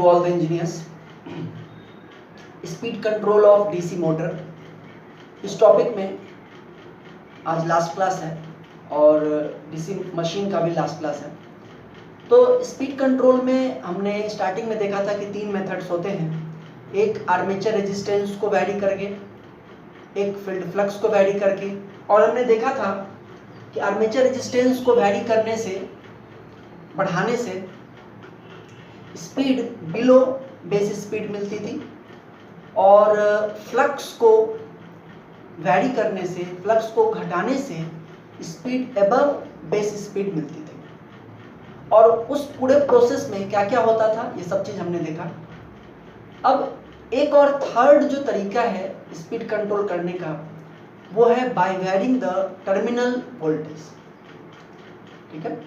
to all the engineers. Speed control of DC motor, इस topic में आज last class है और डीसी मशीन का भी लास्ट क्लास है। तो स्पीड कंट्रोल में हमने स्टार्टिंग में देखा था कि 3 मेथड्स होते हैं, एक आर्मेचर रेजिस्टेंस को वैरी करके, एक फील्ड फ्लक्स को वैरी करके, और हमने देखा था कि आर्मेचर रेजिस्टेंस को वैरी करने से, बढ़ाने से स्पीड बिलो बेस स्पीड मिलती थी और फ्लक्स को वैरी करने से, फ्लक्स को घटाने से स्पीड अबव बेस स्पीड मिलती थी। और उस पूरे प्रोसेस में क्या क्या होता था ये सब चीज हमने देखा। अब एक और थर्ड जो तरीका है स्पीड कंट्रोल करने का, वो है by varying the terminal voltage. ठीक है,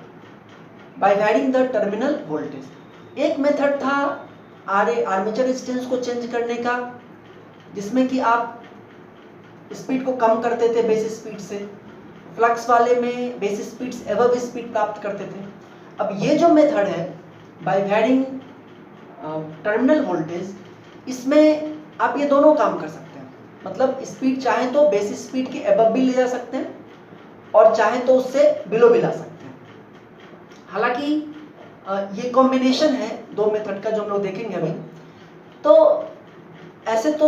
by varying the terminal voltage. एक मेथड था आर्मेचर रेजिस्टेंस को चेंज करने का, जिसमें कि आप स्पीड को कम करते थे बेस स्पीड से, फ्लक्स वाले में बेस स्पीड से अबव स्पीड प्राप्त करते थे। अब ये जो मेथड है बाय वैरिंग टर्मिनल वोल्टेज, इसमें आप ये दोनों काम कर सकते हैं। मतलब स्पीड चाहे तो बेस स्पीड के अबव भी ले जा सकते हैं और चाहे तो उससे बिलो भी ला सकते हैं। हालांकि ये कॉम्बिनेशन है दो मेथड का जो हम लोग देखेंगे अभी। तो ऐसे तो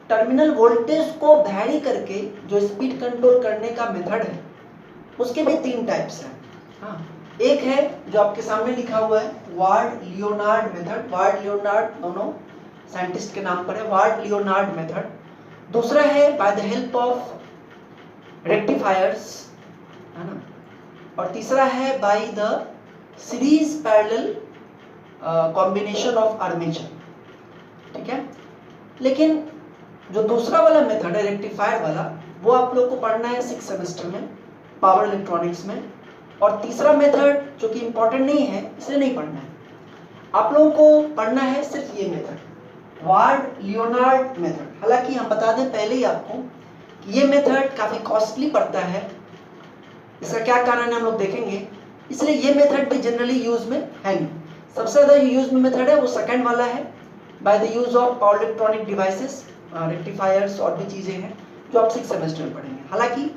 टर्मिनल वोल्टेज को वैरी करके जो स्पीड कंट्रोल करने का मेथड है, उसके भी 3 टाइप्स हैं। हाँ, एक है जो आपके सामने लिखा हुआ है ward Leonard method. Ward Leonard दोनों साइंटिस्ट के नाम पर है, वार्ड लियोनार्ड मेथड। दूसरा है by the help of rectifiers, है ना। और तीसरा है by the series parallel combination of armature. ठीक है, लेकिन जो दूसरा वाला मेथड है रेक्टिफायर वाला, वो आप लोग को पढ़ना है 6 सेमेस्टर में पावर इलेक्ट्रॉनिक्स में। और तीसरा मेथड जो कि इंपॉर्टेंट नहीं है इसलिए नहीं पढ़ना है, आप लोगों को पढ़ना है सिर्फ ये मेथड वार्ड लियोनार्ड मेथड। हालांकि हम बता दें पहले ही आपको कि ये मेथड काफी कॉस्टली पड़ता है। इसका क्या कारण है हम लोग देखेंगे, इसलिए ये मेथड भी जनरली यूज में है नहीं। सबसे ज्यादा यूज में मेथड है वो सेकंड वाला है, by the use of power electronic devices, rectifiers और भी चीजें हैं जो आप 6 सेमेस्टर में पढ़ेंगे। हालांकि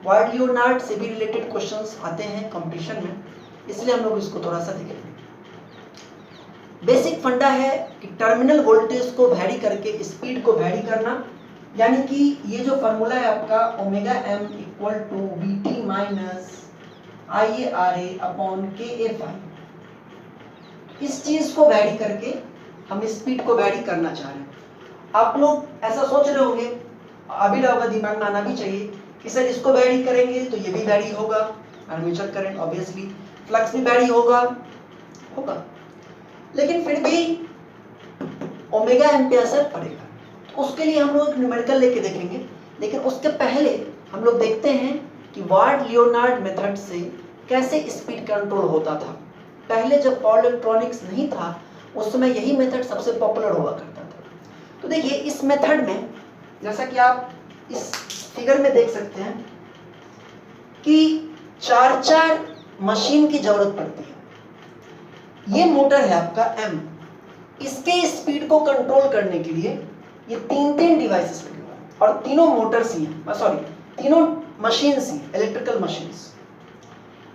वार्ड लियोनार्ड से भी रिलेटेड क्वेश्चंस आते हैं कंपटीशन में, इसलिए हम लोग इसको थोड़ा सा देखेंगे। बेसिक फंडा है कि टर्मिनल वोल्टेज को वैरी करके स्पीड को वैरी करना, यानी कि ये जो फॉर्मूला है आपका omega M equal to V T minus I A R A upon K A phi, इस चीज को वैरी करके हम स्पीड को वैरी करना चाह रहे हैं। आप लोग ऐसा सोच रहे होंगे, अभी होगा दिमाग में आना भी चाहिए कि सर इसको वैरी करेंगे तो ये भी वैरी होगा, आर्मेचर करंट ऑब्वियसली, फ्लक्स भी वैरी होगा, लेकिन फिर भी ओमेगा एम पे असर पड़ेगा। तो उसके लिए हम लोग एक न्यूमेरिकल लेके देखेंगे, लेकिन उसके पहले हम लोग देखते हैं कि वार्ड लियोनार्ड मेथड से कैसे स्पीड कंट्रोल होता था। पहले जब पावर इलेक्ट्रॉनिक्स नहीं था उस समय यही मेथड सबसे पॉपुलर हुआ करता था। तो देखिए इस मेथड में, जैसा कि आप इस फिगर में देख सकते हैं कि 4 मशीन की जरूरत पड़ती है। ये मोटर है आपका M, इसके स्पीड को कंट्रोल करने के लिए ये 3 डिवाइसेस लगे हुए हैं और तीनों मोटर्स ही हैं, सॉरी तीनों मशीन्स ही, इलेक्ट्रिकल मशीन्स।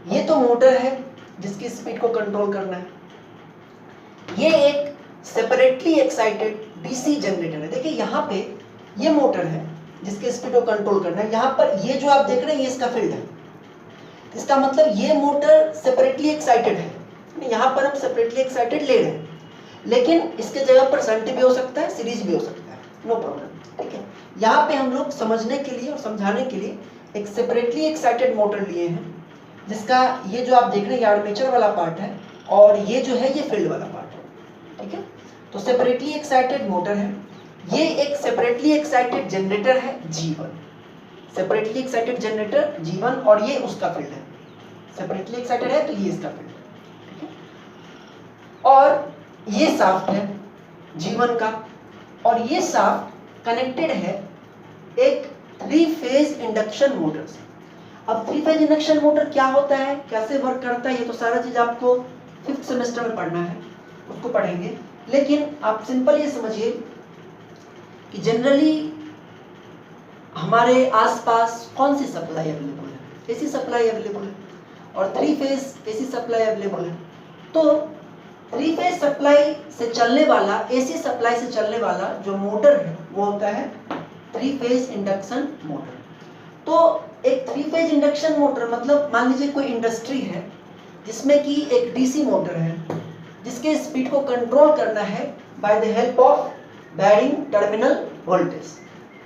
ये तो मोटर है जिसकी स्पीड को कंट्रोल करना है। ये एक सेपरेटली एक्साइटेड डीसी जनरेटर है। देखिए यहाँ पे ये मोटर है जिसके स्पीड को कंट्रोल करना है। यहाँ पर ये जो आप देख रहे हैं ये इसका फील्ड है। इसका मतलब ये मोटर सेपरेटली एक्साइटेड है, यहाँ पर हम सेपरेटली एक्साइटेड ले रहे हैं, लेकिन इसके जगह पर शंट भी हो सकता है, सीरीज भी हो सकता है, नो प्रॉब्लम। ठीक है, यहाँ पे हम लोग समझने के लिए और समझाने के लिए एक सेपरेटली एक्साइटेड मोटर लिए हैं, जिसका ये जो आप देख रहे हैं ये आर्मेचर वाला पार्ट है और ये जो है ये फील्ड वाला पार्ट है। ठीक है, तो सेपरेटली एक्साइटेड मोटर है, ये एक सेपरेटली एक्साइटेड जनरेटर है G1, separately excited generator G1, और ये उसका फील्ड है। सेपरेटली एक्साइटेड है तो ये इसका फील्ड है। ठीक है, और ये शाफ्ट है G1 का, और ये शाफ्ट कनेक्टेड है एक 3 फेज इंडक्शन मोटर से। अब 3 फेज इंडक्शन मोटर क्या होता है, कैसे वर्क करता है, ये तो सारा चीज आपको 5th सेमेस्टर में पढ़ना है। उसको पढ़ेंगे, लेकिन आप सिंपल ये समझिए कि जनरली हमारे आसपास कौन सी सप्लाई अवेलेबल है? एसी सप्लाई अवेलेबल है और 3 फेज एसी सप्लाई अवेलेबल है। तो 3 फेज सप्लाई से चलने वाला, एसी सप्लाई से चलने वाला जो मोटर है वो होता है 3 फेज इंडक्शन मोटर। तो एक 3 फेज इंडक्शन मोटर मतलब मान लीजिए कोई इंडस्ट्री है जिसमें कि एक डीसी मोटर है जिसके स्पीड को कंट्रोल करना है by the help of varying terminal voltage,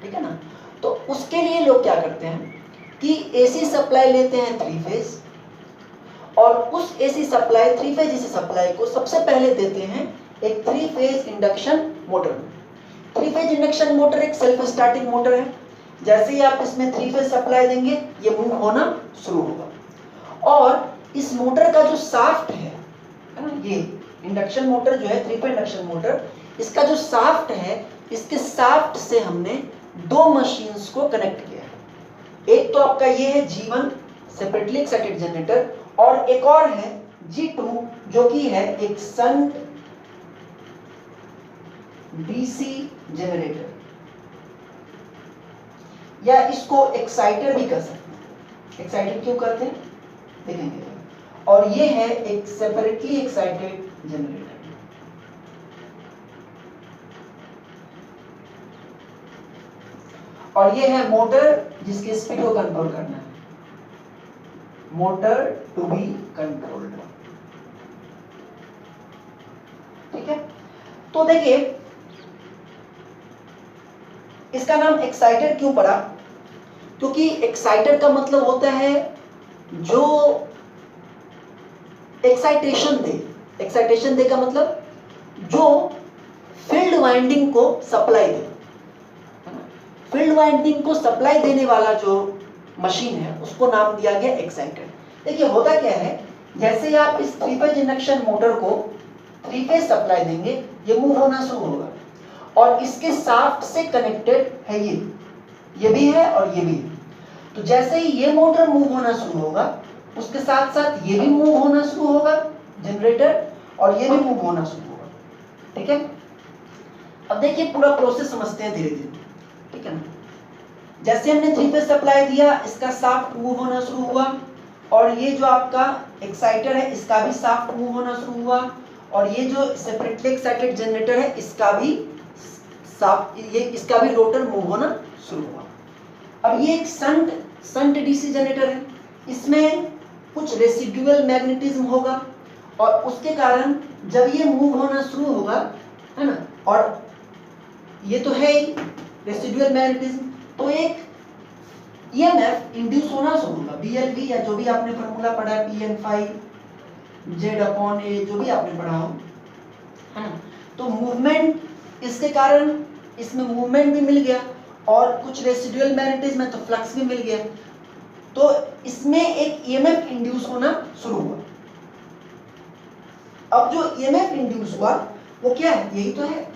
ठीक है ना। तो उसके लिए लोग क्या करते हैं कि एसी सप्लाई लेते हैं 3 फेज और उस AC supply 3 phase AC supply को सबसे पहले देते हैं एक 3 फेज इंडक्शन मोटर में। 3 फेज इंडक्शन मोटर एक सेल्फ स्टार्टिंग मोटर है। जैसे ही आप इसमें 3 फेज सप्लाई देंगे ये मूव होना शुरू होगा और इस मोटर का जो शाफ्ट है ना, ये इंडक्शन मोटर जो है 3 फेज इंडक्शन मोटर, इसका जो शाफ्ट है, इसके शाफ्ट से हमने 2 मशीन्स को कनेक्ट किया है। एक तो आपका ये है G1 सेपरेटली एक्साइटेड जनरेटर और एक और है G2 जो कि है एक शंट डीसी जनरेटर, या इसको एक्साइटर भी कर सकते हैं। एक्साइटर क्यों करते हैं देखेंगे। और ये है एक सेपरेटली एक्साइटेड जनरेटर। और ये है मोटर जिसकी स्पीड को कंट्रोल करना है, मोटर टू बी कंट्रोल्ड, ठीक है। तो देखिए इसका नाम एक्साइटर क्यों पड़ा, क्योंकि एक्साइटर का मतलब होता है जो एक्साइटेशन दे। एक्साइटेशन दे का मतलब जो फील्ड वाइंडिंग को सप्लाई दे। फील्ड वाइंडिंग को सप्लाई देने वाला जो मशीन है उसको नाम दिया गया एक्साइटर। देखिए होता क्या है, जैसे ही आप इस 3 फेज इंडक्शन मोटर को 3 फेज सप्लाई देंगे ये मूव होना शुरू होगा और इसके शाफ्ट से कनेक्टेड है ये भी है और ये भी है। तो जैसे ही ये मोटर मूव होना शुरू होगा उसके साथ साथ ये भी मूव होना शुरू होगा जनरेटर, और ये भी मूव होना शुरू होगा, ठीक है। अब देखिए पूरा प्रोसेस समझते हैं धीरे धीरे, ठीक है ना। जैसे हमने 3 फेज सप्लाई दिया, इसका शाफ्ट मूव होना शुरू हुआ और ये जो आपका एक्साइटर है इसका भी शाफ्ट मूव होना शुरू हुआ और ये जो सेपरेटली एक्साइटेड जनरेटर है इसका भी रोटर मूव होना शुरू हुआ। अब ये एक शंट डीसी जनरेटर है, इसमें कुछ रेसिडुअल मैग्नेटिज्म होगा और उसके कारण जब ये मूव होना शुरू होगा, है ना, और ये तो है ही रेसिडुअल मैग्नेटिज्म, तो एक ईएमएफ इंड्यूस होना शुरू होगा, BLV या जो भी आपने फॉर्मूला पढ़ा है Pn5 Z/A, जो भी आपने पढ़ा हो, है ना। तो मूवमेंट, इसके कारण इसमें मूवमेंट भी मिल गया और कुछ रेसिडुअल मैग्नेटिज्म है तो फ्लक्स भी मिल गया, तो इसमें एक ईएमएफ इंड्यूस होना शुरू हुआ। अब जो ईएमएफ इंड्यूस हुआ वो क्या है, यही तो है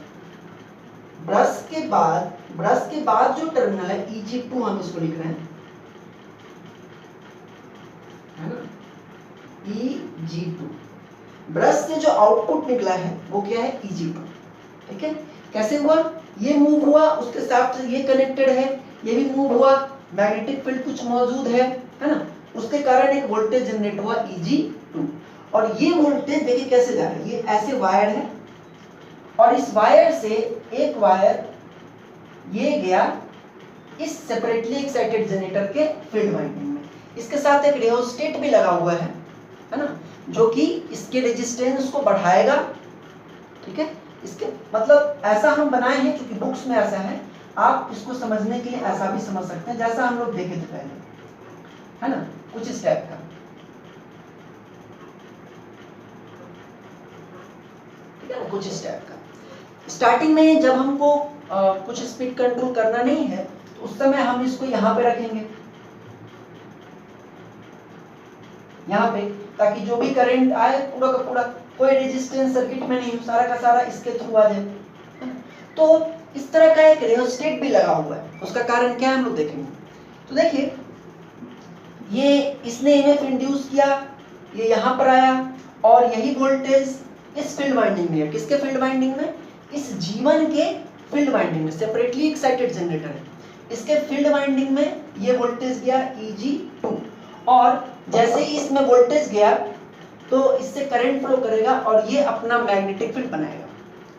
ब्रश के बाद जो टर्मिनल है Eg2 हम इसको लिख रहे हैं, है ना, Eg2। ब्रश से जो आउटपुट निकला है वो क्या है Eg2, ठीक है। कैसे हुआ, ये मूव हुआ उसके साथ ये कनेक्टेड है, ये भी मूव हुआ, मैग्नेटिक फील्ड कुछ मौजूद है ना, उसके कारण एक वोल्टेज जनरेट हुआ Eg2। और ये वोल्टेज देखिए कैसे जा रहा है, ये ऐसे वायर है और इस वायर से एक वायर ये गया इस सेपरेटली एक्साइटेड जनरेटर के फील्ड वाइंडिंग में। इसके साथ एक रियोस्टेट भी लगा हुआ है ना, जो कि इसके रेजिस्टेंस को बढ़ाएगा, ठीक है। इसके मतलब ऐसा हम बनाए हैं क्योंकि बुक्स में ऐसा है, आप इसको समझने के लिए ऐसा भी समझ सकते हैं जैसा हम लोग देखे थे पहले, है ना, कुछ इस टाइप का, ठीक है ना, कुछ इस टाइप का। स्टार्टिंग में जब हमको कुछ स्पीड कंट्रोल करना नहीं है तो उस समय हम इसको यहाँ पे रखेंगे, यहाँ पे, ताकि जो भी करंट आए पूरा का पूरा, कोई रेजिस्टेंस सर्किट में नहीं, सारा का सारा इसके थ्रू आ जाए। तो इस तरह का एक रियोस्टेट भी लगा हुआ है, उसका कारण क्या है हम लोग देखेंगे। तो देखिए ये इसने ईएमएफ इंड्यूस किया, ये यहाँ पर आया और यही वोल्टेज इस फील्ड वाइंडिंग में, किसके फील्ड वाइंडिंग में, इस G1 के फील्ड वाइंडिंग में, सेपरेटली एक्साइटेड जनरेटर है, इसके फील्ड वाइंडिंग में ये वोल्टेज गया Eg2, और जैसे ही इसमें वोल्टेज गया तो इससे करंट फ्लो करेगा और ये अपना मैग्नेटिक फील्ड बनाएगा,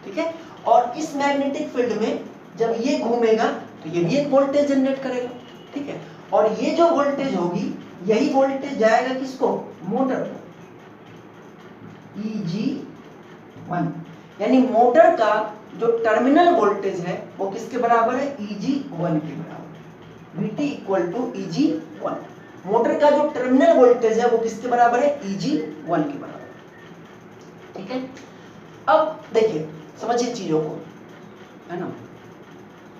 ठीक है। और इस मैग्नेटिक फील्ड में जब ये घूमेगा तो ये भी एक वोल्टेज जनरेट करेगा, ठीक है। और ये जो वोल्टेज होगी यही वोल्टेज जाएगा किसको, मोटर को, Eg1, यानी मोटर का जो टर्मिनल वोल्टेज है वो किसके बराबर है, Eg1 के बराबर, Vt equal to Eg1। Motor का जो टर्मिनल वोल्टेज है वो किसके बराबर है, Eg1 के बराबर, ठीक है। अब देखिए समझिए चीजों को, है ना।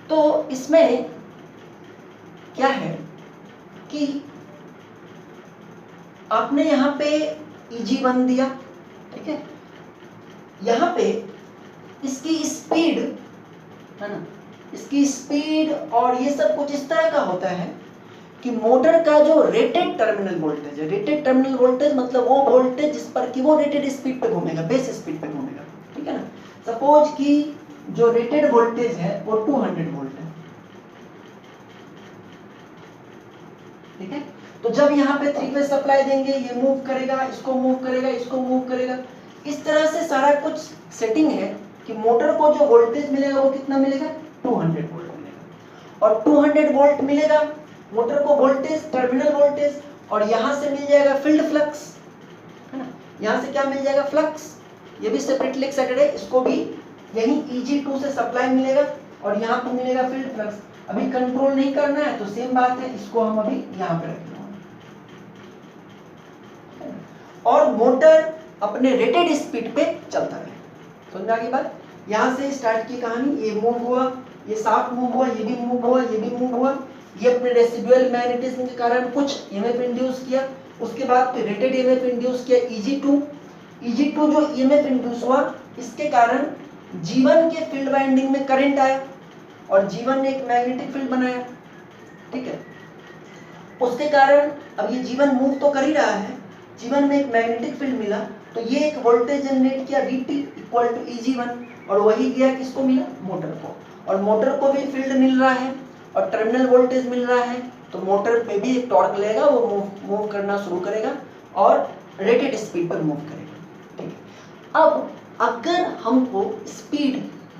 तो इसमें क्या है कि आपने यहाँ पे Eg1 दिया, ठीक है, यहाँ पे इसकी स्पीड, है ना, इसकी स्पीड और ये सब कुछ इस तरह का होता है कि मोटर का जो रेटेड टर्मिनल वोल्टेज है, रेटेड टर्मिनल वोल्टेज मतलब वो वोल्टेज जिस पर कि वो रेटेड स्पीड पे घूमेगा, बेस स्पीड पे घूमेगा, ठीक है ना। सपोज कि जो रेटेड वोल्टेज है वो 200 वोल्ट है, ठीक है। तो जब यहाँ पे 3 फेज सप्लाई देंगे, ये मूव करेगा, इसको मूव करेगा, इसको मूव करेगा, इस तरह से सारा कुछ सेटिंग है कि मोटर को जो वोल्टेज मिलेगा वो कितना मिलेगा, 200 वोल्ट मिलेगा। और 200 वोल्ट मिलेगा मोटर को वोल्टेज, टर्मिनल वोल्टेज, और यहाँ से मिल जाएगा फील्ड फ्लक्स, है ना। यहाँ से क्या मिल जाएगा, फ्लक्स, ये भी सेपरेटली एक्साइटेड है, इसको भी यही Eg2 से सप्लाई मिलेगा और यहाँ पे मिलेगा फील्ड फ्लक्स। अभी कंट्रोल नहीं करना है तो सेम बात है, इसको हम अभी यहाँ पे रखेंगे और मोटर अपने रेटेड स्पीड पे चलता रहे। समझ आ गई बात। यहाँ से स्टार्ट की कहानी, ये मूव हुआ, ये साफ मूव हुआ, ये भी मूव हुआ, ये भी मूव हुआ, ये अपने रेसिडुअल मैग्नेटिज्म के कारण कुछ ईएमएफ इंड्यूस किया, उसके बाद फिर रेटेड ईएमएफ इंड्यूस किया Eg2 जो ईएमएफ इंड्यूस हुआ इसके कारण G1 के फील्ड वाइंडिंग में करंट आया और G1 ने एक मैग्नेटिक फील्ड बनाया, ठीक है। उसके कारण अब ये G1 मूव तो कर ही रहा है, G1 में एक मैग्नेटिक फील्ड मिला तो ये एक वोल्टेज जनरेट किया Vt इक्वल टू Eg1 और वही गया किसको मिला, मोटर को। और मोटर को भी फील्ड मिल रहा है और टर्मिनल वोल्टेज मिल रहा है तो मोटर पे भी एक टॉर्क लेगा, वो मूव करना शुरू करेगा और रेटेड स्पीड पर मूव करेगा, ठीक है। अब अगर हमको speed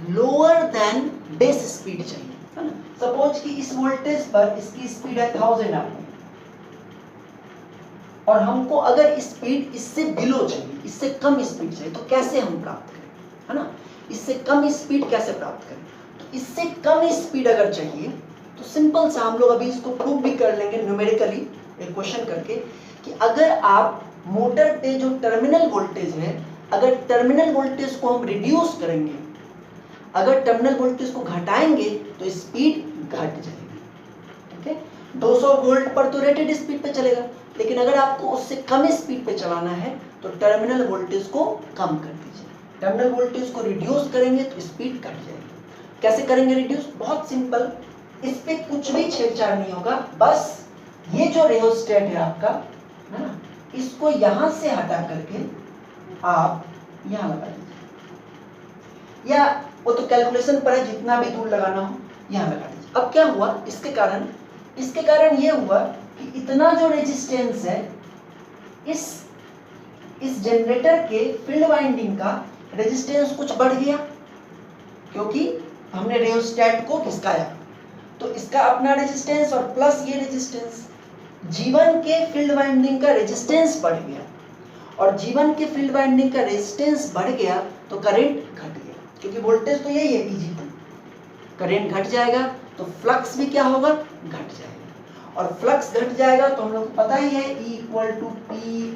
lower than base speed चाहिए, है ना, सपोज कि इस वोल्टेज पर इसकी स्पीड है 1000 आरपीएम और हमको अगर स्पीड इससे बिलो चाहिए, इससे कम स्पीड चाहिए, तो कैसे हम प्राप्त करें, है ना, इससे कम स्पीड कैसे प्राप्त करें। तो इससे कम स्पीड अगर चाहिए तो सिंपल सा हम लोग अभी इसको प्रूव भी कर लेंगे न्यूमेरिकली एक क्वेश्चन करके कि अगर आप मोटर पे जो टर्मिनल वोल्टेज है, अगर टर्मिनल वोल्टेज को हम रिड्यूस करेंगे, अगर टर्मिनल वोल्टेज को घटाएंगे तो स्पीड घट जाएगी, ठीक है। 200 वोल्ट पर तो रेटेड स्पीड पे चलेगा, लेकिन अगर आपको उससे कम स्पीड पे चलाना है तो टर्मिनल वोल्टेज को कम कर दीजिए। टर्मिनल वोल्टेज को रिड्यूस करेंगे तो स्पीड घट जाएगी। कैसे करेंगे रिड्यूस, बहुत सिंपल, इस पे कुछ भी छेड़छाड़ नहीं होगा, बस ये जो रियोस्टेट है आपका, है ना, इसको यहां से हटा करके आप यहां लगा दीजिए, या वो तो कैलकुलेशन पर है, जितना भी दूर लगाना हो यहां लगा दीजिए। अब क्या हुआ, इसके कारण ये हुआ कि इतना जो रेजिस्टेंस है इस जनरेटर के फील्ड वाइंडिंग का रेजिस्टेंस कुछ बढ़ गया, क्योंकि हमने रियोस्टेट को खिसकाया, तो इसका अपना रेजिस्टेंस और प्लस ये रेजिस्टेंस, G1 के फील्ड वाइंडिंग का रेजिस्टेंस बढ़ गया और G1 के फील्ड वाइंडिंग का रेजिस्टेंस बढ़ गया तो करंट घट गया, क्योंकि वोल्टेज तो यही है Eg2, करंट घट जाएगा तो फ्लक्स भी क्या होगा, घट जाएगा, और फ्लक्स घट जाएगा तो हम लोग को पता ही है E equal to P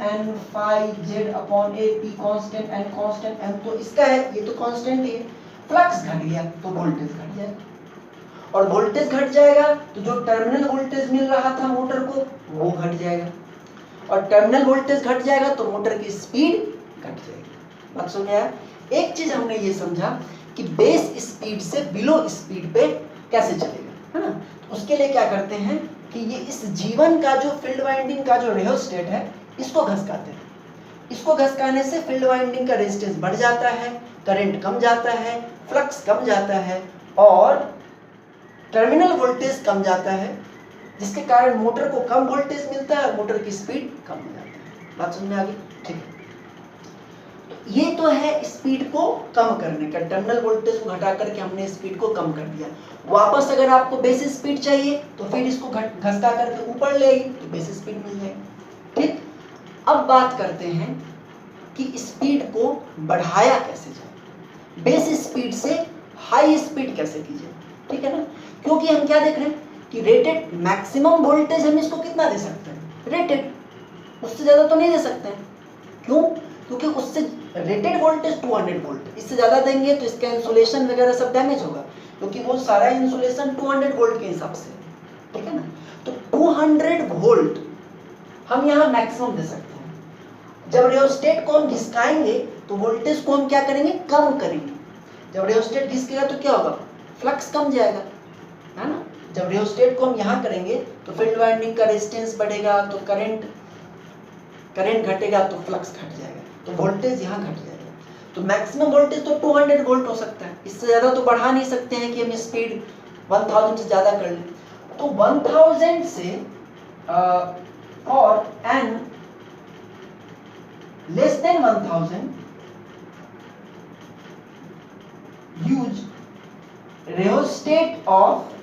N phi Z upon A, P constant, N constant, M तो इसका है, ये तो कांस्टेंट ही है। फ्लक्स घट गया तो वोल्टेज घट जाएगा, और वोल्टेज घट जाएगा तो जो टर्मिनल वोल्टेज मिल रहा था मोटर को वो घट जाएगा, और टर्मिनल वोल्टेज घट जाएगा तो मोटर की स्पीड घट जाएगी। बात समझ आया। एक चीज हमने ये समझा कि बेस स्पीड से बिलो स्पीड पे कैसे चलेगा, है ना। उसके लिए क्या करते हैं कि ये इस G1 का जो फील्ड वाइंडिंग का जो रियोस्टेट है इसको घसकाते हैं, इसको घसकाने से फील्ड वाइंडिंग का रेजिस्टेंस बढ़ जाता है, करंट कम जाता है, फ्लक्स कम जाता है और टर्मिनल वोल्टेज कम जाता है, जिसके कारण मोटर को कम वोल्टेज मिलता है और मोटर की स्पीड कम हो जाती है। बात समझ में आ गई? ठीक है, तो ये तो है स्पीड को कम करने का, टर्मिनल वोल्टेज को घटा करके हमने स्पीड को कम कर दिया। वापस अगर आपको बेस स्पीड चाहिए तो फिर इसको घसका करके ऊपर ले आई तो बेस स्पीड मिल जाएगी। ठीक, अब बात करते हैं कि स्पीड को बढ़ाया कैसे जाए, बेस स्पीड से हाई स्पीड कैसे की जाए। ठीक है ना, क्योंकि हम क्या देख रहे हैं कि रेटेड मैक्सिमम वोल्टेज हम इसको कितना दे सकते हैं, रेटेड, उससे ज्यादा तो नहीं दे सकते हैं। क्यों? क्योंकि उससे रेटेड वोल्टेज 200 वोल्ट, इससे ज्यादा देंगे तो इसका इंसुलेशन वगैरह सब डैमेज होगा, क्योंकि वो सारा इंसुलेशन 200 वोल्ट के हिसाब से। ठीक है ना, तो 200 वोल्ट हम यहाँ मैक्सिमम दे सकते हैं। जब रियोस्टेट को हम घिसकाएंगे तो वोल्टेज को हम क्या करेंगे, कम करेंगे। जब रियोस्टेट घिसकेगा तो क्या होगा, फ्लक्स कम जाएगा, है ना। जब रियोस्टेट को हम यहाँ करेंगे तो फील्ड वाइंडिंग का रेजिस्टेंस बढ़ेगा, तो करंट घटेगा तो फ्लक्स घट जाएगा, तो वोल्टेज यहाँ घट जाएगा। तो मैक्सिमम वोल्टेज तो 200 वोल्ट हो सकता है, इससे ज्यादा तो बढ़ा नहीं सकते हैं कि हम स्पीड 1000 से ज्यादा कर लें। तो 1000 से और n less than 1000 use rheostat of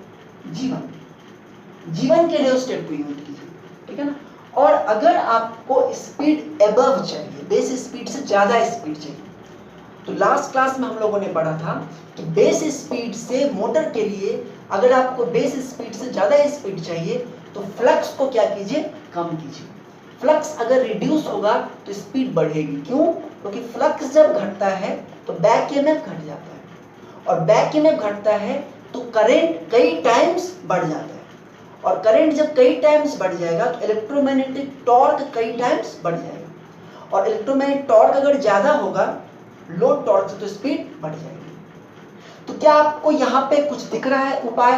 G1 के रियोस्टेट को यूज कीजिए। ठीक है ना, और अगर आपको स्पीड एबव चाहिए, बेस स्पीड से ज्यादा स्पीड चाहिए, तो लास्ट क्लास में हम लोगों ने पढ़ा था कि बेस स्पीड से मोटर के लिए अगर आपको बेस स्पीड से ज्यादा स्पीड चाहिए तो फ्लक्स को क्या कीजिए, कम कीजिए। फ्लक्स अगर रिड्यूस होगा तो स्पीड बढ़ेगी। क्यों? क्योंकि फ्लक्स जब घटता है तो बैक ईएमएफ घट जाता है, और बैक ईएमएफ घटता है तो करंट कई टाइम्स बढ़ जाता है, और करंट जब कई टाइम्स बढ़ जाएगा तो इलेक्ट्रोमैग्नेटिक टॉर्क कई टाइम्स बढ़ जाएगा, और इलेक्ट्रोमैग्नेटिक टॉर्क अगर ज्यादा होगा लोड टॉर्क से तो स्पीड बढ़ जाएगी। तो क्या आपको यहाँ पे कुछ दिख रहा है उपाय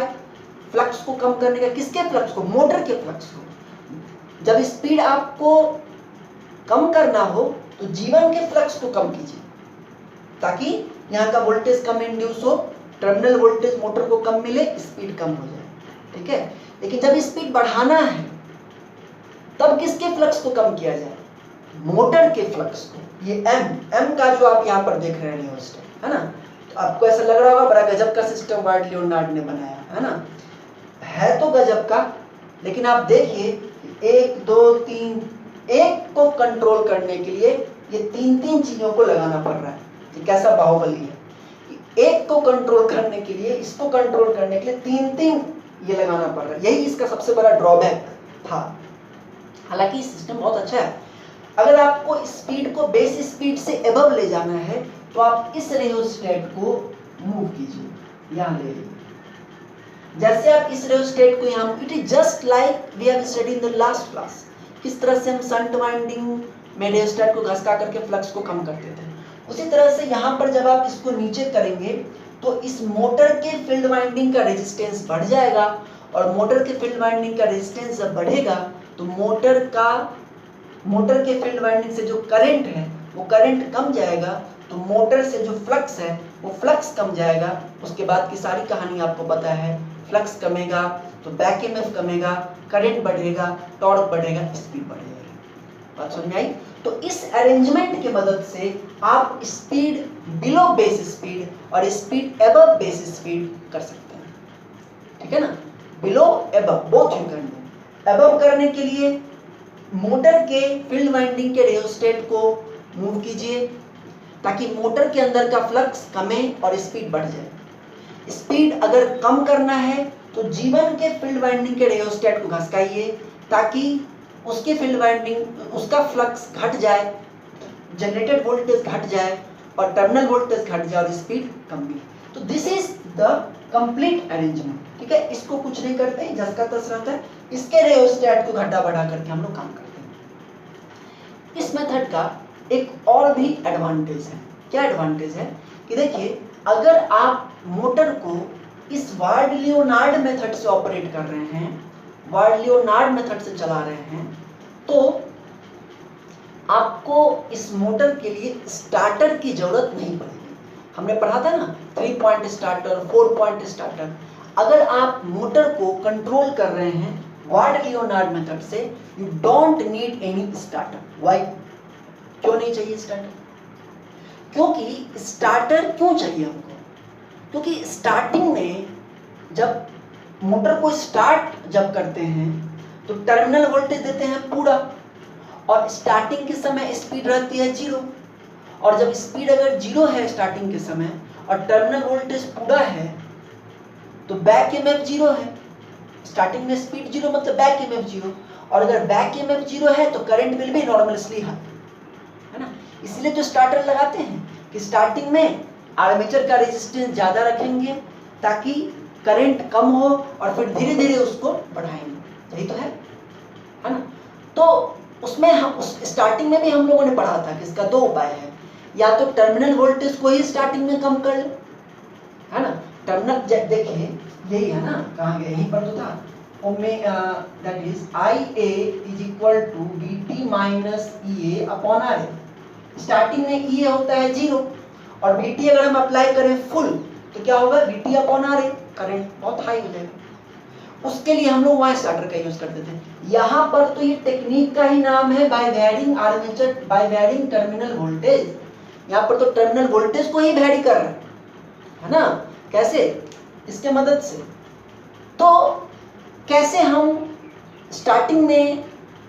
फ्लक्स को कम करने का? किसके फ्लक्स को? मोटर के फ्लक्स को। जब स्पीड आपको कम करना हो तो G1 के फ्लक्स को कम कीजिए, ताकि यहाँ का वोल्टेज कम इंड्यूस हो, टर्मिनल वोल्टेज मोटर को कम मिले, स्पीड कम हो जाए। ठीक है, लेकिन जब स्पीड बढ़ाना है तब किसके फ्लक्स को कम किया जाए? मोटर के फ्लक्स को। ये M का जो आप यहाँ पर देख रहे हैं रियोस्टेट, है ना, तो आपको ऐसा लग रहा होगा बड़ा गजब का सिस्टम वाइट लियोनार्ड ने बनाया, है ना। है तो गजब का, लेकिन आप देखिए 1 2 3, एक को कंट्रोल करने के लिए ये 3 चीजों को लगाना पड़ रहा है। ये कैसा बाहुबली है, एक को कंट्रोल करने के लिए, इसको कंट्रोल करने के लिए 3 ये लगाना पड़ रहा है। यही इसका सबसे बड़ा ड्रॉबैक था। हालांकि सिस्टम बहुत अच्छा है। अगर आपको स्पीड को बेस स्पीड से एबव ले जाना है तो आप इस रियोस्टेट को मूव कीजिए, यहाँ ले लीजिए। जैसे आप इस रियोस्टेट को यहाँ, it is just like we have studied in the last class, किस तरह से हम शंट वाइंडिंग में रियोस्टेट को घसका करके फ्लक्स को कम करते थे, उसी तरह से यहाँ पर जब आप इसको नीचे करेंगे तो इस मोटर के फील्ड वाइंडिंग का रेजिस्टेंस बढ़ जाएगा, और मोटर के फील्ड वाइंडिंग का रेजिस्टेंस जब बढ़ेगा तो मोटर के फील्ड वाइंडिंग से जो करंट है वो करंट कम जाएगा, तो मोटर से जो फ्लक्स है वो फ्लक्स कम जाएगा। उसके बाद की सारी कहानी आपको पता है, फ्लक्स कमेगा तो बैक ईएमएफ कमेगा, करंट बढ़ेगा, टॉर्क बढ़ेगा, स्पीड बढ़ जाएगी। बात समझ में आई? तो इस अरेंजमेंट की मदद से आप स्पीड बिलो बेस स्पीड और स्पीड एबव बेस स्पीड कर सकते हैं। ठीक है ना, below above both you can do. Above करने के लिए मोटर के फील्ड वाइंडिंग के रियोस्टेट को मूव कीजिए ताकि मोटर के अंदर का फ्लक्स कमे और स्पीड बढ़ जाए। स्पीड अगर कम करना है तो G1 के फील्ड वाइंडिंग के रियोस्टेट को घसकाइए ताकि उसके फील्ड वाइंडिंग, उसका फ्लक्स घट जाए, जनरेटेड वोल्टेज घट जाए और टर्मिनल वोल्टेज घट जाए और स्पीड कम मिले। तो this is the complete arrangement. ठीक है, इसको कुछ नहीं करते, जस का तस रहता है। इसके रियोस्टेट को घटा बढ़ा करके हम लोग काम करते हैं। इस मेथड का एक और भी एडवांटेज है। क्या एडवांटेज है कि देखिए, अगर आप मोटर को इस वार्ड लियोनार्ड मेथड से ऑपरेट कर रहे हैं, वार्ड लियोनार्ड मेथड से चला रहे हैं, तो आपको इस मोटर के लिए स्टार्टर की जरूरत नहीं पड़ेगी। हमने पढ़ा था ना 3 पॉइंट स्टार्टर, 4 पॉइंट स्टार्टर। अगर आप मोटर को कंट्रोल कर रहे हैं वार्ड-लियोनार्ड मेथड से, you don't need any starter. Why? क्यों नहीं चाहिए स्टार्टर? क्योंकि स्टार्टर क्यों चाहिए हमको? क्योंकि स्टार्टिंग में जब मोटर को स्टार्ट जब करते हैं तो टर्मिनल वोल्टेज देते हैं पूरा, और स्टार्टिंग के समय स्पीड रहती है 0, और जब स्पीड अगर 0 है स्टार्टिंग के समय और टर्मिनल वोल्टेज पूरा है तो बैक ईएमएफ 0 है। स्टार्टिंग में स्पीड 0 मतलब बैक ईएमएफ 0, और अगर बैक ईएमएफ 0 है तो current will be normally high, है ना। इसलिए तो स्टार्टर लगाते हैं कि स्टार्टिंग में आर्मेचर का रेजिस्टेंस ज़्यादा रखेंगे ताकि करंट कम हो, और फिर धीरे धीरे उसको बढ़ाएंगे। यही तो है ना। तो उसमें हम उस स्टार्टिंग में भी हम लोगों ने पढ़ा था कि इसका 2 उपाय है, या तो टर्मिनल वोल्टेज को ही स्टार्टिंग में कम कर ले, है ना। टर्मिनल देखिए यही है ना, कहाँ गया, यहीं पर तो था। That is IA is equal to VT minus EA upon RA। Starting में EA होता है 0, और VT अगर हम अप्लाई करें फुल तो क्या होगा, VT अपॉन RA, करंट बहुत हाई हो जाएगा। उसके लिए हम लोग वहाँ स्टार्टर का यूज करते थे। यहाँ पर तो ये टेक्निक का ही नाम है by varying armature, by varying terminal voltage. यहाँ पर तो टर्मिनल वोल्टेज को ही वैरी कर रहा है ना। कैसे? इसके मदद से। तो कैसे हम स्टार्टिंग में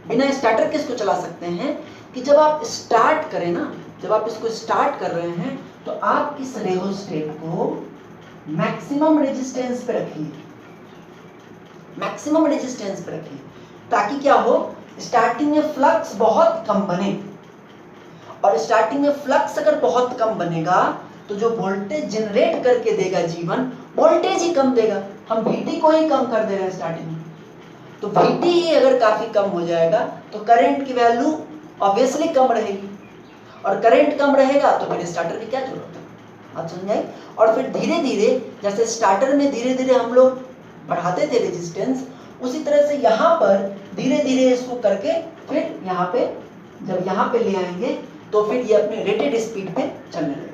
बिना स्टार्टर के इसको चला सकते हैं कि जब आप स्टार्ट करें ना, जब आप इसको स्टार्ट कर रहे हैं तो आप इस रेहोस्टेट को मैक्सिमम रेजिस्टेंस पे रखिए, मैक्सिमम रेजिस्टेंस पे रखिए, ताकि क्या हो, स्टार्टिंग में फ्लक्स बहुत कम बने। और स्टार्टिंग में फ्लक्स अगर बहुत कम बनेगा तो जो वोल्टेज जनरेट करके देगा जीवन, वोल्टेज ही कम देगा। हम VT को ही कम कर दे रहे हैं स्टार्टिंग में, तो VT ही अगर काफी कम हो जाएगा तो करंट की वैल्यू ऑब्वियसली कम रहेगी, और करंट कम रहेगा तो फिर स्टार्टर की क्या जरूरत है, आप समझाए। और फिर धीरे धीरे जैसे स्टार्टर में धीरे धीरे हम लोग बढ़ाते थे रेजिस्टेंस, उसी तरह से यहाँ पर धीरे धीरे इसको करके फिर यहाँ पे जब यहाँ पे ले आएंगे तो फिर ये अपने रेटेड स्पीड पे चलने लगेगा।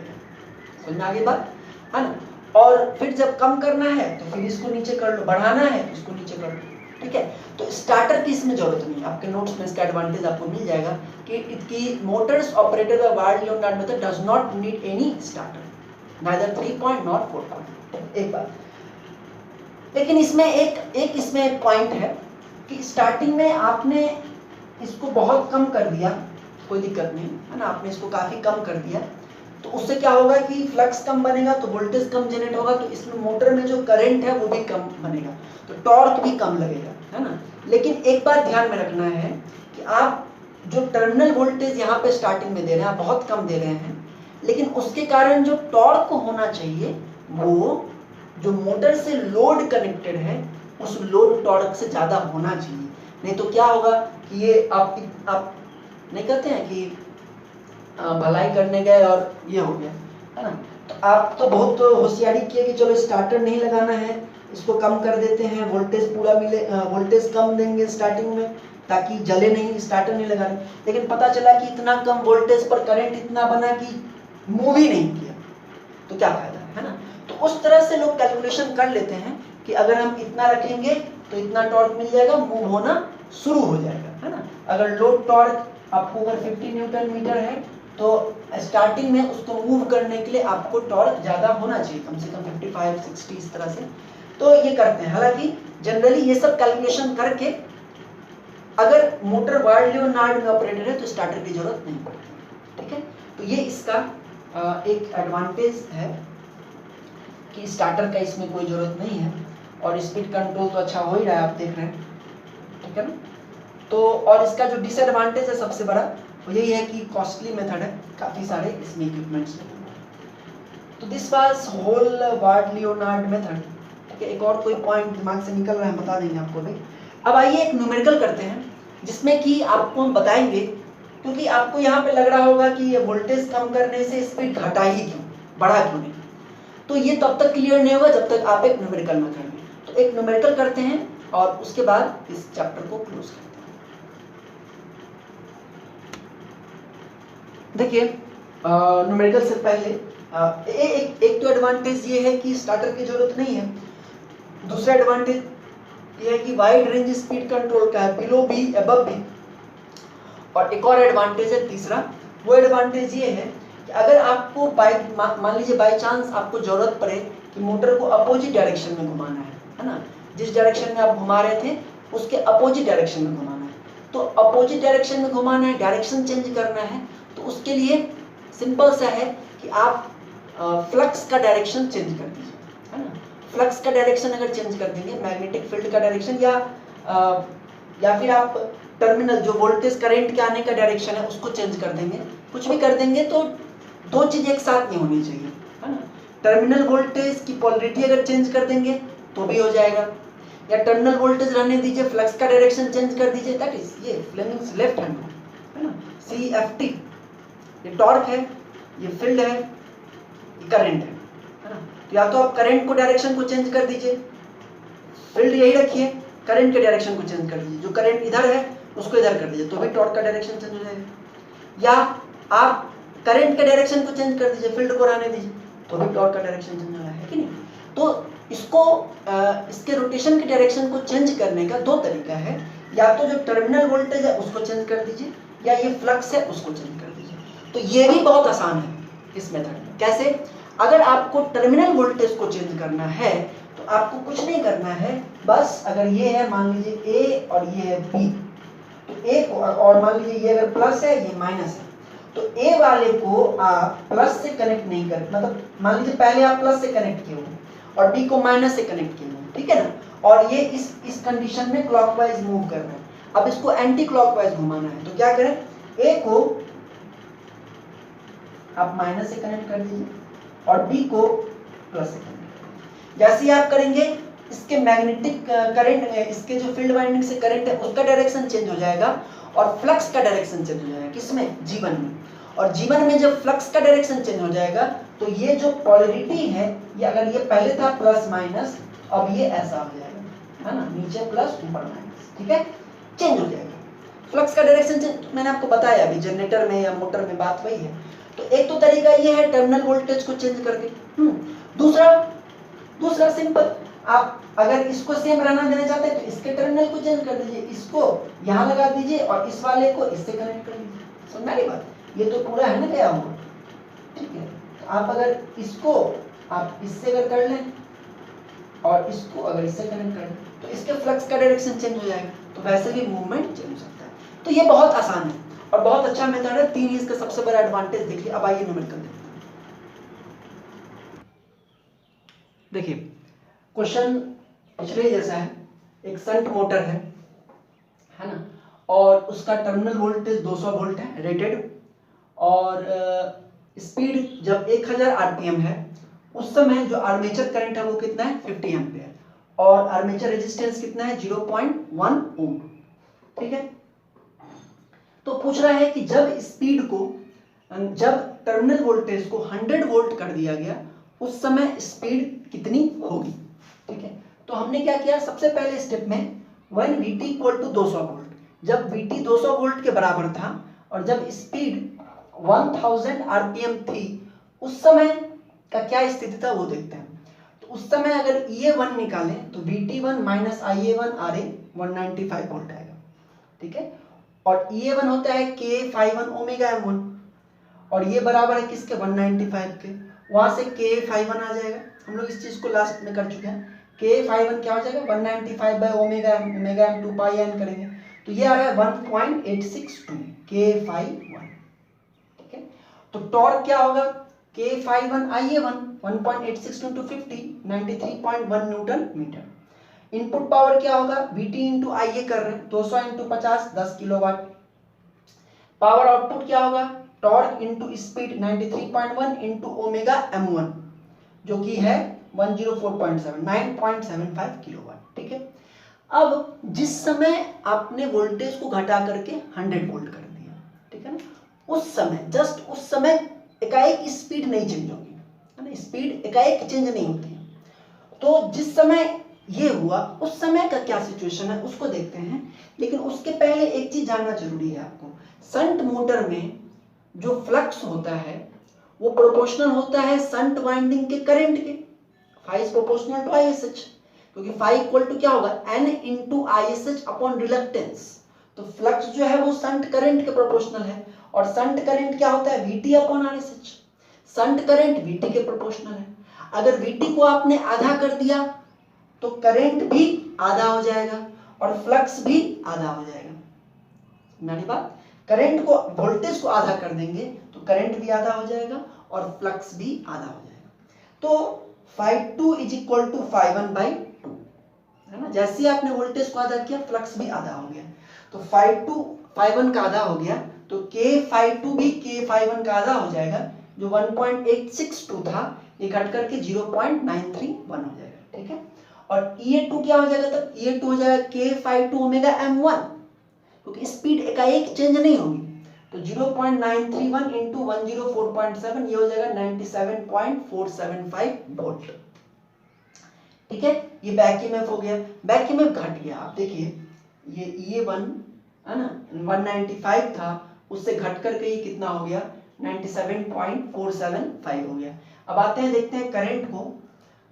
समझ में आ गई बात, है ना। और फिर जब कम करना है तो फिर इसको नीचे कर लो, बढ़ाना है तो इसको नीचे कर लो, ठीक है। तो स्टार्टर की इसमें जरूरत नहीं है। आपके नोट्स में इसका एडवांटेज आपको मिल जाएगा कि Motors operated by ward-Leonard method does not need any starter, neither 3 point not 4 point. एक बात, लेकिन इसमें एक इसमें पॉइंट है कि स्टार्टिंग में आपने इसको बहुत कम कर दिया, कोई दिक्कत नहीं है ना, आपने इसको काफी कम कर दिया तो उससे क्या होगा कि फ्लक्स कम बनेगा तो वोल्टेज कम जनरेट होगा, तो इसमें मोटर में जो करंट है वो भी कम बनेगा, तो टॉर्क भी कम लगेगा, है ना। लेकिन एक बात ध्यान में रखना है कि आप जो टर्मिनल वोल्टेज यहाँ पे स्टार्टिंग में दे रहे हैं, आप बहुत कम दे रहे हैं, लेकिन उसके कारण जो टॉर्क होना चाहिए वो जो मोटर से लोड कनेक्टेड है उस लोड टॉर्क से ज़्यादा होना चाहिए। नहीं तो क्या होगा कि ये आप नहीं कहते हैं कि भलाई करने गए और ये हो गया, है ना। तो आप तो बहुत होशियारी किए कि चलो स्टार्टर नहीं लगाना है, इसको कम कर देते हैं, वोल्टेज पूरा मिले, वोल्टेज कम देंगे स्टार्टिंग में ताकि जले नहीं, स्टार्टर नहीं लगाना। लेकिन पता चला कि इतना कम वोल्टेज पर करंट इतना बना कि मूव ही नहीं किया, तो क्या फायदा, है ना। तो उस तरह से लोग कैलकुलेशन कर लेते हैं कि अगर हम इतना रखेंगे तो इतना टॉर्क मिल जाएगा, मूव होना शुरू हो जाएगा, है ना। अगर लोड टॉर्क आपको अगर 50 न्यूटन मीटर है तो स्टार्टिंग में उसको मूव करने के लिए आपको टॉर्क ज़्यादा होना चाहिए, कम से कम 55-60 इस तरह से। तो ये करते हैं, हालांकि जनरली ये सब कैलकुलेशन करके अगर मोटर वार्ड-लियोनार्ड में ऑपरेटेड है तो स्टार्टर की जरूरत नहीं पड़ती, ठीक है। तो ये इसका एक एडवांटेज है कि स्टार्टर का इसमें कोई ज़रूरत नहीं है, और स्पीड कंट्रोल तो अच्छा हो ही रहा है, आप देख रहे हैं, ठीक है ना। तो और इसका जो डिसएडवांटेज है सबसे बड़ा वो यही है कि कॉस्टली मेथड है, काफ़ी सारे इसमें इक्विपमेंट्स हैं। तो this was whole Ward Leonard method, ठीक है। एक और कोई पॉइंट दिमाग से निकल रहा है बता देंगे आपको भी। अब आइए एक न्यूमेरिकल करते हैं जिसमें कि आपको हम बताएंगे, क्योंकि आपको यहाँ पे लग रहा होगा कि ये वोल्टेज कम करने से स्पीड घटा ही क्यों, बढ़ा क्यों नहीं, तो ये तब तक क्लियर नहीं होगा जब तक आप एक न्यूमेरिकल ना करेंगे। तो एक न्यूमेरिकल करते हैं और उसके बाद इस चैप्टर को क्लोज करते हैं। देखिए न्यूमेरिकल से पहले एक तो एडवांटेज ये है कि स्टार्टर की जरूरत नहीं है। दूसरा एडवांटेज ये है कि वाइड रेंज स्पीड कंट्रोल का है, बिलो बी अबव बी। और एक और एडवांटेज है तीसरा, वो एडवांटेज ये है कि अगर आपको मान लीजिए बाय चांस आपको जरूरत पड़े कि मोटर को अपोजिट डायरेक्शन में घुमाना है ना, जिस डायरेक्शन में आप घुमा रहे थे उसके अपोजिट डायरेक्शन में घुमाना है, तो अपोजिट डायरेक्शन में घुमाना है, डायरेक्शन चेंज करना है, तो उसके लिए सिंपल सा है कि आप फ्लक्स का डायरेक्शन चेंज कर दीजिए, है ना। फ्लक्स का डायरेक्शन अगर चेंज कर देंगे, मैग्नेटिक फील्ड का डायरेक्शन, या फिर आप टर्मिनल जो वोल्टेज करंट के आने का डायरेक्शन है उसको चेंज कर देंगे, कुछ भी कर देंगे, तो दो चीज एक साथ नहीं होनी चाहिए, है ना। टर्मिनल वोल्टेज की पोलरिटी अगर चेंज कर देंगे तो भी हो जाएगा, या टर्मिनल वोल्टेज रहने दीजिए, फ्लक्स का डायरेक्शन चेंज कर दीजिए, दैट इज ये फ्लेमिंग्स लेफ्ट हैंड रूल, है ना, CFT। ये टॉर्क है, ये फील्ड है, ये करंट है ना। तो या तो आप करंट को डायरेक्शन को चेंज कर दीजिए, फील्ड यही रखिए, करंट के डायरेक्शन को चेंज कर दीजिए, जो करंट इधर है उसको इधर कर दीजिए, तो भी टॉर्क का डायरेक्शन चेंज हो जाएगा। या आप करंट के डायरेक्शन को चेंज कर दीजिए, फील्ड को रहने दीजिए, तो भी टॉर्क का डायरेक्शन चेंज हो रहा है कि नहीं। तो इसको इसके रोटेशन के डायरेक्शन को चेंज करने का दो तरीका है, या तो जो टर्मिनल वोल्टेज है उसको चेंज कर दीजिए, या ये फ्लक्स है उसको चेंज कर दीजिए। तो ये भी बहुत आसान है इस मेथड में। कैसे? अगर आपको टर्मिनल वोल्टेज को चेंज करना है तो आपको कुछ नहीं करना है, बस अगर ये है मान लीजिए A और ये है B, तो A को, और मान लीजिए ये अगर प्लस है ये माइनस है, तो A वाले को आप प्लस से कनेक्ट नहीं कर, मतलब मान लीजिए पहले आप प्लस से कनेक्ट किए हो और B को माइनस से कनेक्ट किए हो, ठीक है ना, और ये इस कंडीशन में क्लॉकवाइज मूव कर रहा है। अब इसको एंटी क्लॉकवाइज घुमाना है, तो क्या करें, A को आप माइनस से कनेक्ट कर दीजिए और B को प्लस से कनेक्ट। जैसे ही आप करेंगे इसके मैग्नेटिक करंट, इसके जो फील्ड वाइंडिंग से करंट है उसका डायरेक्शन चेंज हो जाएगा और फ्लक्स का डायरेक्शन चेंज हो जाएगा। किसमें? G1 में। और G1 में जब फ्लक्स का डायरेक्शन चेंज हो जाएगा तो ये जो पोलरिटी है, ये अगर ये पहले था प्लस माइनस, अब ये ऐसा हो जाएगा, है ना, नीचे प्लस ऊपर माइनस, ठीक है, चेंज हो जाएगा। फ्लक्स का डायरेक्शन चेंज मैंने आपको बताया अभी, जनरेटर में या मोटर में बात वही है। तो एक तो तरीका ये है टर्मिनल वोल्टेज को चेंज करके। दूसरा सिंपल, आप अगर इसको सेम रहना देना चाहते हैं तो इसके टर्मिनल को चेंज कर दीजिए, इसको यहाँ लगा दीजिए और इस वाले को इससे कनेक्ट कर दीजिए। समझ रही बात? ये तो पूरा है ना गया हुआ, ठीक है। तो आप अगर इसको आप इससे अगर कर लें और इसको अगर इससे कनेक्ट कर लें तो इसके फ्लक्स का डायरेक्शन चेंज हो जाएगा, तो वैसे भी मूवमेंट चेंज हो सकता है। तो ये बहुत आसान है और बहुत अच्छा मेथड है। 3 इसका सबसे बड़ा एडवांटेज देखिए। अब आइए न्यूमेरिकल देखते हैं। देखिए क्वेश्चन पिछले जैसा है, एक शंट मोटर है ना, और उसका टर्मिनल वोल्टेज 200 वोल्ट है रेटेड, और स्पीड जब 1000 आरपीएम है, उस समय जो आर्मेचर करंट है वो कितना है 50 एम्पीयर, और आर्मेचर रेजिस्टेंस कितना है 0.1 ओम, ठीक है। तो पूछ रहा है कि जब स्पीड को, जब टर्मिनल वोल्टेज को 100 वोल्ट कर दिया गया उस समय स्पीड कितनी होगी, ठीक है। तो हमने क्या किया, सबसे पहले स्टेप में when Vt equal to 200 volt, जब Vt 200 वोल्ट के बराबर था और जब स्पीड 1000 आरपीएम थी, उस समय का क्या स्थिति था वो देखते हैं। तो उस समय अगर Ea1 निकालें तो Vt1 minus Ia1 Ra 195 volt आएगा, ठीक है। और Ea1 होता है K∅1 ओमेगा m1, और ये बराबर है किसके 195 के, वहां से K∅1 आ जाएगा। हम लोग इस चीज को लास्ट में कर चुके हैं। K∅1 क्या हो जाएगा 195 by omega m 2 pi n करेंगे तो ये आ रहा है 1.862 K∅1, ठीक है। तो टॉर्क क्या होगा K∅1 Ia1 1.862 into 50 93.1 newton metre. Input power क्या होगा Vt इंटू Ia कर रहे हैं 200 इंटू 50 10 किलोवाट। पावर आउटपुट क्या होगा torque into speed 93.1 into omega m1 जो कि है 104.7 9.75 किलोवाट, ठीक है। अब जिस समय आपने वोल्टेज को घटा करके 100 वोल्ट कर दिया, ठीक है ना, उस समय जस्ट उस समय एकाएक स्पीड नहीं चेंज होगी, है ना, स्पीड एकाएक चेंज नहीं होती है। तो जिस समय ये हुआ उस समय का क्या सिचुएशन है उसको देखते हैं, लेकिन उसके पहले एक चीज जानना जरूरी है आपको। शंट मोटर में जो फ्लक्स होता है वो प्रोपोर्शनल होता है शंट वाइंडिंग के करंट के। Phi is proportional to ISH, क्योंकि फाई इक्वल टू क्या होगा, N into ISH upon reluctance. तो फ्लक्स जो है वो शंट करंट के प्रोपोर्शनल है, और शंट करंट क्या होता है, VT upon RSH। Shunt current VT के प्रोपोर्शनल है। अगर VT को आपने आधा कर दिया तो करंट भी आधा हो जाएगा और फ्लक्स भी आधा हो जाएगा। मेरी बात, करंट को, वोल्टेज को आधा कर देंगे तो करंट भी आधा हो जाएगा और फ्लक्स भी आधा हो जाएगा। तो φ2 इज इक्वल टू φ1/2 है ना। जैसे ही आपने वोल्टेज को आधा किया फ्लक्स भी आधा हो गया, तो φ2 φ1 का आधा हो गया, तो k φ2 भी k φ1 का आधा हो जाएगा। जो 1.862 था ये घट करके 0.931 हो जाएगा, ठीक है। और EA2 क्या हो जाएगा, तब EA2 हो जाएगा k φ2 ओमेगा m1, क्योंकि स्पीड एकाएक चेंज नहीं होगी। तो 0.931 इंटू 104.7 ये हो जाएगा 97.475 वोल्ट, ठीक है। ये बैक ईएमएफ हो गया, बैक ईएमएफ घट गया। आप देखिए ये EA1 है ना 195 था, उससे घट करके ये कितना हो गया, 97.475 हो गया। अब आते हैं देखते हैं करंट को।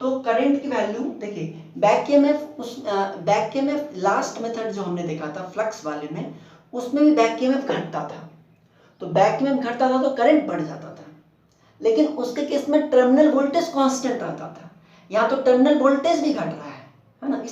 तो करंट की वैल्यू देखिए, बैक ईएमएफ, उस बैक ईएमएफ लास्ट मेथड जो हमने देखा था फ्लक्स वाले में, उसमें भी बैक ईएमएफ घटता था। तो बैक ईएमएफ घटता था तो करंट बढ़ जाता था, लेकिन उसके केस में टर्मिनल वोल्टेज कांस्टेंट रहता था। यहाँ तो टर्मिनल वोल्टेज भी घट रहा है ना,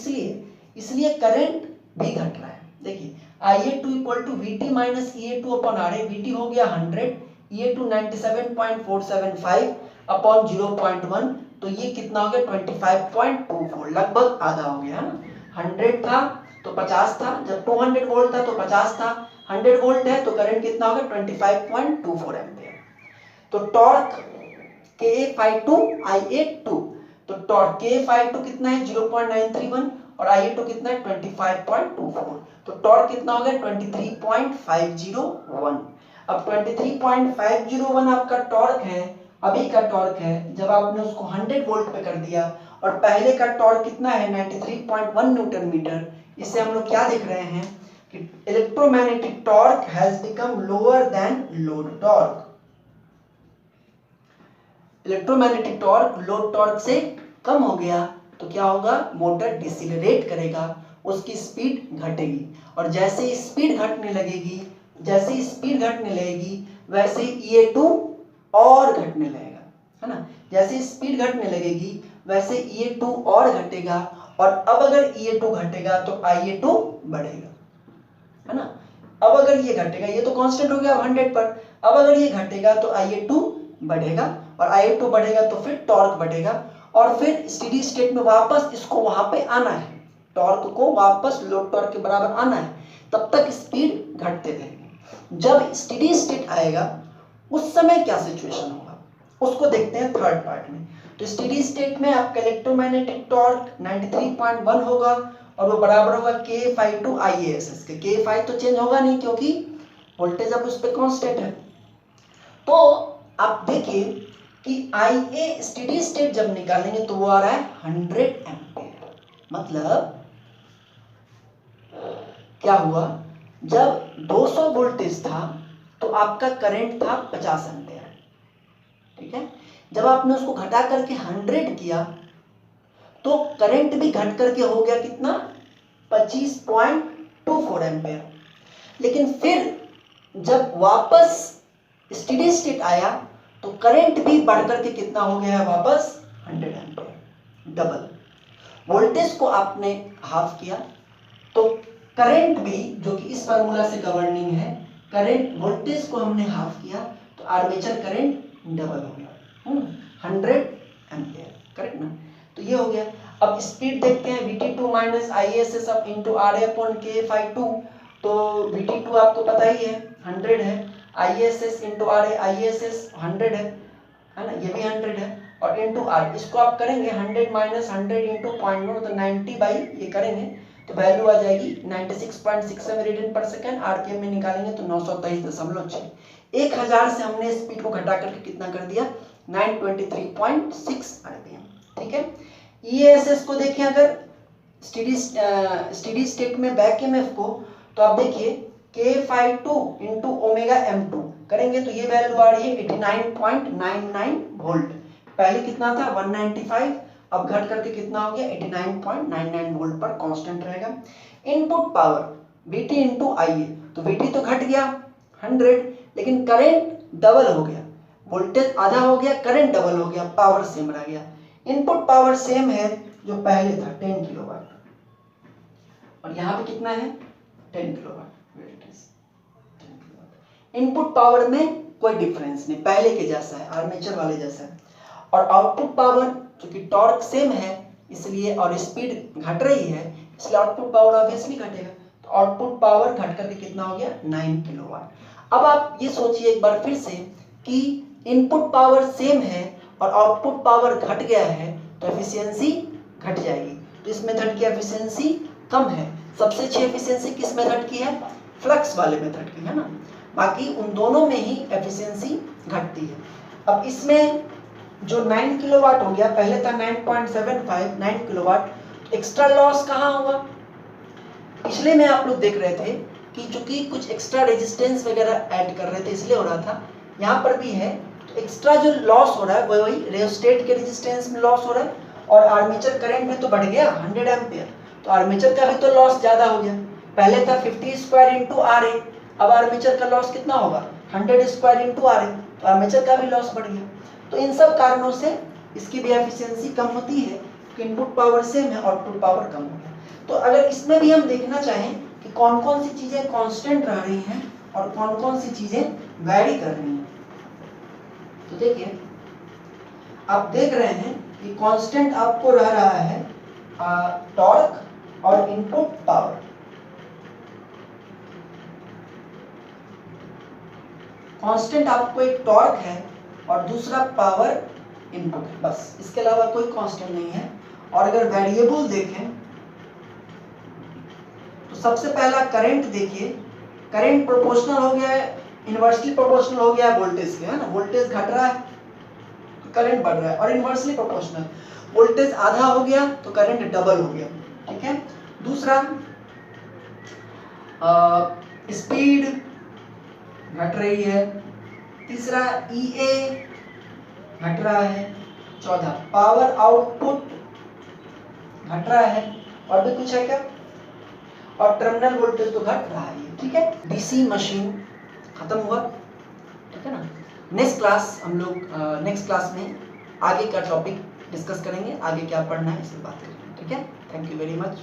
इसलिए करंट भी घट रहा है। देखिए IA2 equal to VT minus EA2 upon RA। VT हो गया 100, EA2 97.475 अपॉन 0.1, तो ये कितना हो गया 25.24, लगभग आधा हो गया है ना। 100 था तो 50 था, जब 200 वोल्ट था तो 50 था, 100 वोल्ट है तो करंट कितना होगा 25.24 एम्पियर। तो टॉर्क K φ2 IA2, तो टॉर्क K φ2 कितना है 0.931 और IA2 कितना है 25.24, तो टॉर्क कितना हो गया 23.501। अब 23.501 आपका टॉर्क है, अभी का टॉर्क है, जब आपने उसको 100 वोल्ट पे कर दिया, और पहले का टॉर्क कितना है 93.1 न्यूटन मीटर। इससे हम लोग क्या देख रहे हैं कि electromagnetic torque has become lower than load torque. Electromagnetic torque load torque से कम हो गया तो क्या होगा, मोटर डिसिलरेट करेगा, उसकी स्पीड घटेगी, और जैसे ही स्पीड घटने लगेगी, वैसे EA2 और घटने लगेगा, है ना। जैसे स्पीड घटने लगेगी वैसे EA2 और घटेगा, और अब अगर EA2 घटेगा तो IA2 बढ़ेगा, है ना। अब अगर ये घटेगा, ये तो कांस्टेंट हो गया 100 पर, अब अगर ये घटेगा तो IA2 बढ़ेगा, और IA2 बढ़ेगा तो फिर टॉर्क बढ़ेगा, और फिर स्टेडी स्टेट में वापस इसको वहां पे आना है, टॉर्क को वापस लोड टॉर्क के बराबर आना है, तब तक स्पीड घटते रहेगी। जब स्टेडी स्टेट आएगा उस समय क्या सिचुएशन होगा उसको देखते हैं थर्ड पार्ट में। तो स्टेडी स्टेट में आपका इलेक्ट्रोमैग्नेटिक टॉर्क 93.1 होगा, और वो बराबर होगा K φ2 IASS के। K φ तो चेंज होगा नहीं क्योंकि वोल्टेज अब उस पर कांस्टेंट है। तो आप देखिए कि IA स्टेडी स्टेट जब निकालेंगे तो वो आ रहा है 100 एम्पियर। मतलब क्या हुआ, जब 200 वोल्टेज था तो आपका करंट था 50 एम्पियर, ठीक है। जब आपने उसको घटा करके 100 किया तो करंट भी घट करके हो गया कितना, 25.24 एम्पियर। लेकिन फिर जब वापस स्टेडी स्टेट आया तो करंट भी बढ़ करके कितना हो गया है, वापस 100 एम्पियर, डबल। वोल्टेज को आपने हाफ किया तो करंट भी, जो कि इस फार्मूला से गवर्निंग है, करंट वोल्टेज को हमने हाफ किया तो आर्मेचर करंट डबल हो गया, 100 एम्पियर, करेक्ट ना। तो ये हो गया। अब स्पीड देखते हैं, VT2 माइनस ISS अब इंटू RA अपॉन K φ2। तो VT2 आपको पता ही है 100 है, ISS इंटू RA, ISS 100 है ना, ये भी 100 है, और इंटू R, इसको आप करेंगे 100 माइनस 100 इंटू 0.1 तो 90 बाई ये करेंगे तो वैल्यू आ जाएगी 96.67 रेडियन पर सेकेंड। RPM में निकालेंगे तो 923.6। 1000 से हमने स्पीड को घटा करके कितना कर दिया, 923.6 RPM, ठीक है। EASS को देखें अगर स्टेडी स्टेट में बैक ईएमएफ को, तो आप देखिए K φ2 इंटू ओमेगा m2, करेंगे तो ये वैल्यू आ रही है 89.99 वोल्ट। पहले कितना था 195, अब घट करके कितना हो गया 89.99 वोल्ट पर कांस्टेंट रहेगा। Input power VT into IA, तो VT तो घट गया 100, लेकिन करंट डबल हो गया, वोल्टेज आधा हो गया, करंट डबल हो गया, पावर सेम रह गया। इनपुट पावर सेम है जो पहले था 10 किलोवाट, और यहाँ पे कितना है 10 किलोवाट। इनपुट पावर में कोई डिफरेंस नहीं, पहले के जैसा है, आर्मेचर वाले जैसा है। और आउटपुट पावर क्योंकि टॉर्क सेम है इसलिए, और स्पीड घट रही है इसलिए आउटपुट पावर ऑब्वियसली घटेगा, तो आउटपुट पावर घट करके कितना हो गया 9 किलोवाट। अब आप ये सोचिए एक बार फिर से कि इनपुट पावर सेम है और आउटपुट पावर घट गया है तो एफिशिएंसी घट जाएगी, तो इस मेथड की एफिशिएंसी कम है। सबसे अच्छी एफिशिएंसी किस मेथड की है, फ्लक्स वाले मेथड की है ना, बाकी उन दोनों में ही एफिशिएंसी घटती है। अब इसमें जो 9 किलोवाट हो गया, पहले था 9.75 9 किलोवाट, एक्स्ट्रा लॉस कहाँ हुआ, पिछले में आप लोग देख रहे थे कि चूंकि कुछ एक्स्ट्रा रेजिस्टेंस वगैरह ऐड कर रहे थे इसलिए हो रहा था, यहाँ पर भी है तो एक्स्ट्रा जो लॉस हो रहा है वही रियोस्टेट के रेजिस्टेंस में लॉस हो रहा है, और आर्मेचर करंट में तो बढ़ गया 100 एम्पियर, तो आर्मेचर का भी तो लॉस ज्यादा हो गया। पहले था 50 स्क्वायर इंटू RA, अब आर्मेचर का लॉस कितना होगा 100 स्क्वायर इंटू RA, तो आर्मेचर का भी लॉस बढ़ गया। तो इन सब कारणों से इसकी भी एफिशिएंसी कम होती है कि इनपुट पावर सेम है, आउटपुट पावर कम हो गया। तो अगर इसमें भी हम देखना चाहें कि कौन कौन सी चीजें कांस्टेंट रह रही हैं और कौन कौन सी चीजें वैरी कर रही हैं, तो देखिए आप देख रहे हैं कि कांस्टेंट आपको रह रहा है टॉर्क और इनपुट पावर। कांस्टेंट आपको एक टॉर्क है और दूसरा पावर इनपुट है, बस, इसके अलावा कोई कांस्टेंट नहीं है। और अगर वेरिएबल देखें तो सबसे पहला करंट देखिए, करंट प्रोपोर्शनल हो गया है, इनवर्सली प्रोपोर्शनल हो गया है वोल्टेज के, है ना, वोल्टेज घट रहा है तो करंट बढ़ रहा है, और इनवर्सली प्रोपोर्शनल वोल्टेज आधा हो गया तो करंट डबल हो गया, ठीक है। दूसरा स्पीड घट रही है, तीसरा EA घट रहा है, चौथा पावर आउटपुट घट रहा है, और भी कुछ है क्या, और टर्मिनल वोल्टेज तो घट रहा है, ठीक है। डीसी मशीन खत्म हुआ, ठीक है ना। नेक्स्ट क्लास हम लोग नेक्स्ट क्लास में आगे का टॉपिक डिस्कस करेंगे, आगे क्या पढ़ना है इस पर बात करेंगे, ठीक है। Thank you very much.